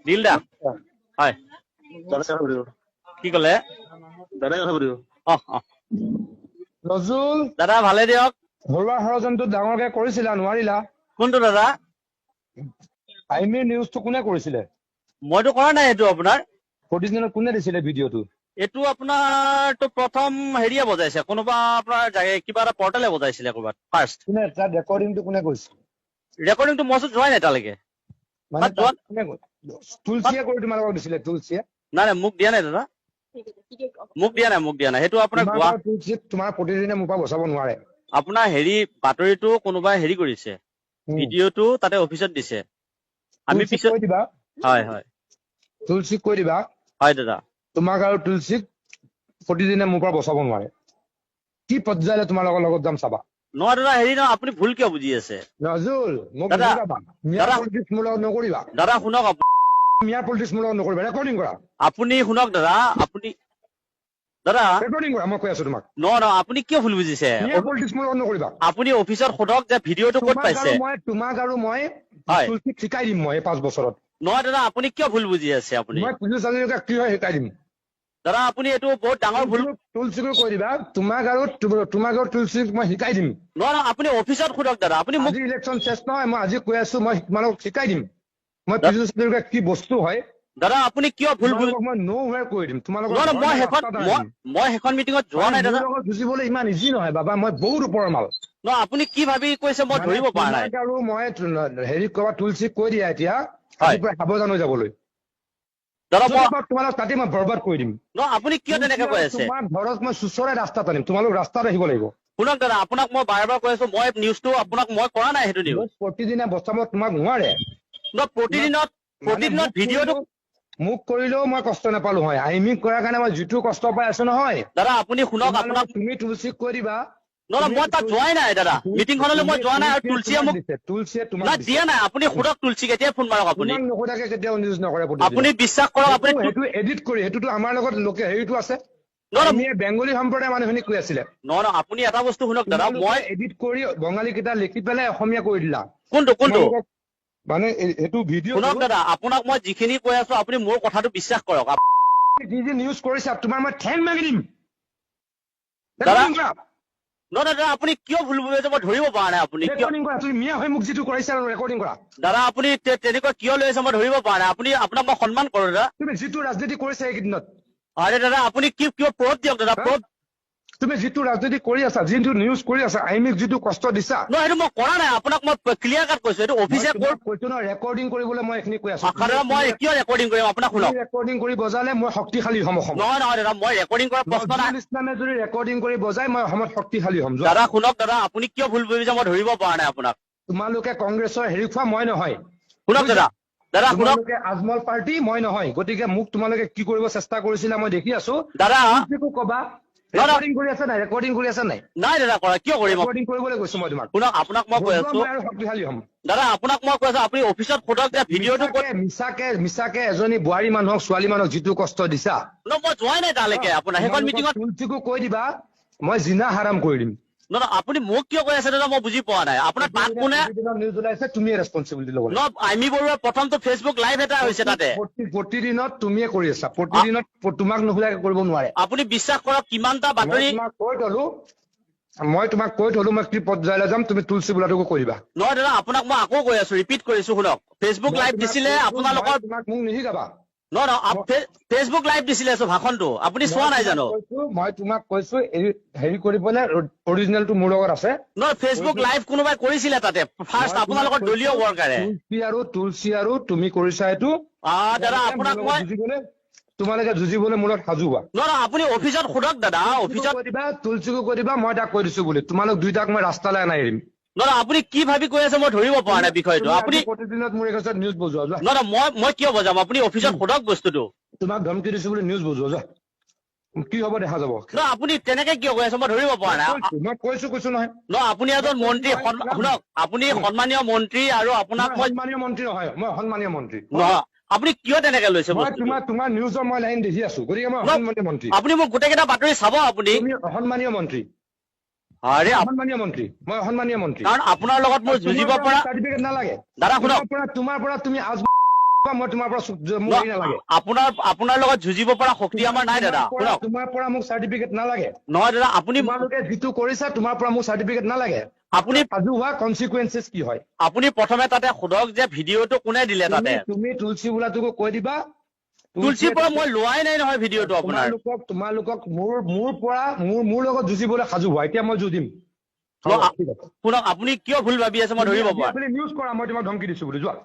দিল দা হয় কি কলে নজৰুল দাদা ভালে দিয়ক ঘৰুৱা ষড়যন্ত্ৰ ডাঙৰকে কৰিছিলা নোৱাৰিলা কোনটো দাদা আইমি নিউজটো কোনে কৰিছিলে মইতো কৰা নাই এইটো আপোনাৰ প্ৰতিদিনত কোনে দিছিলে ভিডিঅ'টো এইটো আপোনাৰতো প্ৰথম হেৰিয়ে বজাইছে কোনোবা আপোনাৰ কিবা এটা পৰ্টেলে বজাইছিলে ক'ৰবাত ফাৰ্ষ্ট কোনে তাৰ ৰেকৰ্ডিংটো কোনে কৰিছে ৰেকৰ্ডিংটো মই ওচৰত যোৱাই নাই তালৈকে মানে তুলসীয়ে কৰি তোমালোকক দিছিলে তুলসীয়ে নাই নাই মোক দিয়া নাই দাদা মোক দিয়া নাই সেইটো আপোনাৰ তুলসীক তোমাৰ প্ৰতিদিনে মোৰ পৰা বচাব নোৱাৰে আপোনাৰ হেৰি বাতৰিটো কোনোবাই হেৰি কৰিছে ভিডিঅ'টো তাতে অফিচত দিছে আমি পিছত কৈ দিবা হয় হয় তুলসীক কৈ দিবা হয় দাদা তোমাক আৰু তুলসীক প্ৰতিদিনে মোৰ পৰা বচাব নোৱাৰে কি পৰ্যায়লৈ তোমালোকৰ লগত যাম চাবা নহয় দাদা হেৰি নহয় আপুনি ভুল কিয় বুজি আছে নজৰুল মোক দাদা মিয়া পলিটিক্স মোৰ লগত নকৰিবা দাদা শুনক মিয়া পলিটিক্স মোৰ লগত নকৰিবা ৰেকৰ্ডিং কৰা আপুনি শুনক দাদা আপুনি দাদা ৰেকৰ্ডিং কৰা মই কৈ আছো তোমাক নহয় আপুনি কিয় ভুল বুজিছে মিয়া পলিটিক্স মোৰ লগত নকৰিবা আপুনি অফিচত সোধক যে ভিডিঅ'টো ক'ত পাইছে তোমাক আৰু মই হয় তুলসীক শিকাই দিম মই 5 বছৰত নহয় দাদা আপুনি কিয় ভুল বুজি আছে আপুনি মই পুলিচ আজিলৈকে কি হয় শিকাই দিম দাদা আপুনি এইটো বহুত ডাঙৰ ভুল তুলসীকো কৈ দিবা তোমাক আৰু তুলসীক মই শিকাই দিম নহয় আপুনি অফিচত সোধক দাদা আপুনি মোক আজি ইলেকশ্যন চেছ নহয় মই আজি কৈ আছো মই তোমালোকক শিকাই দিম মই পুলিচ আজিলৈকে কি বস্তু হয় দাদা আপুনি কিয় ভুল ভুল মই নো ৱে কৈ দিম তোমালোকক মই সেইখন মিটিঙত যোৱা নাই দাদা যুঁজিবলৈ ইমান ইজি নহয় বাবা মই বহুত ওপৰৰ মাল নহয় আপুনি কি ভাবি কৈছে মই ধৰিব পৰা নাই আৰু মই হেৰি ক'ৰবাত তুলসীক কৈ দিয়া এতিয়া সাৱধান হৈ যাবলৈ দাদা তোমালোক তাতে মই বৰবাদ কৰি দিম নহয় আপুনি কিয় তেনেকে কৈ আছে তোমাৰ ঘৰত মই চুচৰাই ৰাস্তাত আনিম তোমালোক ৰাস্তাত আহিব লাগিব শুনক দাদা আপোনাক মই বাৰে বাৰে কৈ আছো মই নিউজটো আপোনাক মই কৰা নাই সেইটো নিউজ প্ৰতিদিনে বচাব তোমাক নোৱাৰে প্ৰতিদিনত ভিডিঅ'টো মোক কৰিলেও মই কষ্ট নাপালো হয় আইমিক কৰাৰ কাৰণে মই যিটো কষ্ট পাই আছো নহয় দাদা আপুনি শুনক আপোনাক তুমি তুলসীক কৈ দিবা নহয় মই তাত যোৱাই নাই দাদা মিটিংখনলৈ মই যোৱা নাই আৰু তুলসীয়ে মোক তোমাক দিয়া নাই আপুনি সোধক তুলসীক এতিয়াই ফোন মাৰক আপুনি নোসোধাকে কেতিয়াও নিউজ নকৰে আপুনি বিশ্বাস কৰক আপুনি সেইটো এডিট কৰি সেইটোতো আমাৰ লগত লোকে হেৰিটো আছে বেংগলী সম্প্ৰদায়ৰ মানুহখিনি কৈ আছিলে নহয় আপুনি এটা বস্তু শুনক দাদা মই এডিট কৰি বঙালী কেইটা লিখি পেলাই অসমীয়া কৰি দিলা কোনটো মানে এইটো ভিডিঅ' শুনক দাদা আপোনাক মই যিখিনি কৈ আছো আপুনি মোৰ কথাটো বিশ্বাস কৰক যি নিউজ কৰিছা তোমাৰ মই ঠেং মাগি দিম নহয় দাদা আপুনি কিয় ভুল বুজিছে মই ধৰিব পৰা নাই আপুনি তুমি মিয়া হৈ মোক যিটো কৰিছা ৰেকৰ্ডিং কৰা দাদা আপুনি তেনেকুৱা কিয় লৈ আছে মই ধৰিব পৰা নাই আপুনি আপোনাক মই সন্মান কৰো দাদা তুমি যিটো ৰাজনীতি কৰিছা এইকেইদিনত আৰে দাদা আপুনি কিয় প্ৰুফ দিয়ক দাদা প্ৰুফ তুমি যিটো ৰাজনীতি কৰি আছা যিটো নিউজ কৰি আছা আইমিক যিটো কষ্ট দিছা নহয় সেইটো মই কৰা নাই আপোনাক মই ক্লিয়াৰ কাট কৈছো এইটো অফিচে কৈছো ন ৰেকৰ্ডিং কৰিবলৈ মই এইখিনি কৈ আছো মই কিয় ৰেকৰ্ডিং কৰিম আপোনাক শুনক ৰেকৰ্ডিং কৰি বজালে মই শক্তিশালী হ'ম অসমত নহয় দাদা মই ৰেকৰ্ডিং কৰাৰ প্ৰশ্ন নাই ইছলামে যদি ৰেকৰ্ডিং কৰি বজাই মই অসমত শক্তিশালী হ'ম দাদা শুনক দাদা আপুনি কিয় ভুল বুজিছে মই ধৰিব পৰা নাই আপোনাক তোমালোকে কংগ্ৰেছৰ হেৰি খোৱা মই নহয় শুনক দাদা শুনক আজমল পাৰ্টি মই নহয় গতিকে মোক তোমালোকে কি কৰিব চেষ্টা কৰিছিলা মই দেখি আছো দাদা কবা ৰেকৰ্ডিং কৰি আছে নাই ৰেকৰ্ডিং কৰি আছে নাই নাই দাদা কৰা কিয় কৰিম ৰেকৰ্ডিং কৰিবলৈ কৈছো মই তোমাক শুনক আপোনাক মই কৈ আছো শক্তিশালী হ'ম দাদা আপোনাক মই কৈ আছো আপুনি অফিচত সোধক যে ভিডিঅ'টো মিছাকে এজনী বোৱাৰী মানুহক ছোৱালী মানুহক যিটো কষ্ট দিছা মই যোৱাই নাই তালৈকে আপোনাৰ সেইখন মিটিঙত তুলসীকো কৈ দিবা মই জিনা হাৰাম কৰি দিম নহয় আপুনি মোক কিয় কৈ আছে দাদা মই বুজি পোৱা নাই আপোনাৰ তাত কোনে নিউজ ওলাইছে তুমি ৰেছপনচিবিলিটি ল'ব লাগিব আইমি বৰুৱাৰ প্ৰথমটো ফেচবুক লাইভ এটা হৈছে তাতে প্ৰতিদিনত তুমিয়ে কৰি আছা প্ৰতিদিনত তোমাক নোসোধাকে কৰিব নোৱাৰে আপুনি বিশ্বাস কৰক কিমানটা বাতৰি মই তোমাক কৈ থলো মই কি পৰ্যায়লৈ যাম তুমি তুলসী বোলাটোকো কৰিবা নহয় দাদা আপোনাক মই আকৌ কৈ আছো ৰিপিট কৰিছো শুনক ফেচবুক লাইভ দিছিলে আপোনালোকৰ তোমাক মোক নিশিকাবা নহয় ফেচবুক লাইভ দিছিলে ভাষণটো আপুনি চোৱা নাই জানো মই তোমাক কৈছো হেৰি কৰিবলৈ অৰিজিনেলটো মোৰ লগত আছে নহয় ফেচবুক লাইভ কোনোবাই কৰিছিলে তাতে ফাৰ্ষ্ট আপোনালোকৰ দলীয় ৱৰ্কাৰে তুলসী আৰু তুমি কৰিছা এইটো দাদা আপোনাক মই তোমালোকে যুঁজিবলৈ মোৰ লগত সাজু হোৱা নহয় আপুনি অফিচত সোধক দাদা অফিচত দিবা তুলসীকো কৈ দিবা মই তাক কৈ দিছো বুলি তোমালোক দুইটাক মই ৰাস্তালৈ আনাই এৰিম নহয় আপুনি কি ভাবি কৈ আছে মই ধৰিব পৰা নাই বিষয়টো আপুনি প্ৰতিদিনত মোৰ এগছত নিউজ বজোৱা যোৱা নহয় মই কিয় বজাম আপুনি অফিচত সোধক বস্তুটো তোমাক ধমকি দিছো বুলি নিউজ বজোৱা যোৱা কি হ'ব দেখা যাব নহয় আপুনি তেনেকে কিয় কৈ আছে মই ধৰিব পৰা নাই মই কৈছো নহয় আপুনি এজন মন্ত্ৰী শুনক আপুনি সন্মানীয় মন্ত্ৰী আৰু আপোনাক মই সন্মানীয় মন্ত্ৰী নহয় মই সন্মানীয় মন্ত্ৰী নহয় আপুনি কিয় তেনেকে লৈছে তোমাৰ নিউজৰ মই লাইন দেখি আছো গতিকে মই সন্মানীয় মন্ত্ৰী আপুনি মোক গোটেইকেইটা বাতৰি চাব আপুনি অসন্মানীয় মন্ত্ৰী অসন্মানীয় মন্ত্ৰী মই অসন্মানীয় মন্ত্ৰী কাৰণ আপোনাৰ লগত মোৰ যুঁজিব পৰা চাৰ্টিফিকেট নালাগে দাদা শুনক তোমাৰ পৰা তুমি মই তোমাৰ পৰা মোক হেৰি নালাগে আপোনাৰ লগত যুঁজিব পৰা শক্তি আমাৰ নাই দাদা। শুনক, তোমাৰ পৰা মোক চাৰ্টিফিকেট নালাগে। নহয় দাদা, আপুনি তোমালোকে যিটো কৰিছা তোমাৰ পৰা মোক চাৰ্টিফিকেট নালাগে। আপুনি সাজু হোৱা কনচিকুৱেঞ্চেছ কি হয় আপুনি প্ৰথমে তাতে সোধক যে ভিডিঅ'টো কোনে দিলে তাতে। তুমি তুলসী বোলাটোকো কৈ দিবা। তুলসীৰ পৰা মই লোৱাই নাই নহয় ভিডিঅ'টো আপোনাৰ। তোমালোকক মোৰ লগত যুঁজিবলৈ সাজু হোৱা। এতিয়া মই যুঁজিম। শুনক, আপুনি কিয় ভুল ভাবি আছে মই ধৰিব পৰা। আপুনি নিউজ কৰা, মই তোমাক ধমকি দিছো বুলি। যোৱা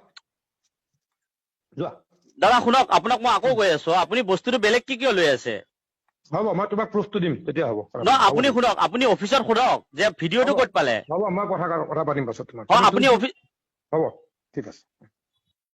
যোৱা। দাদা শুনক, আপোনাক মই আকৌ কৈ আছো, আপুনি বস্তুটো বেলেগ কিয় লৈ আছে। হ'ব, মই তোমাক প্ৰুফটো দিম, তেতিয়া হ'ব। নহয়, আপুনি শুনক, আপুনি অফিচত সোধক যে ভিডিঅ'টো ক'ত পালে। হ'ব, মই কথা পাতিম পাছত তোমাক। আপুনি অফিচ হ'ব, ঠিক আছে।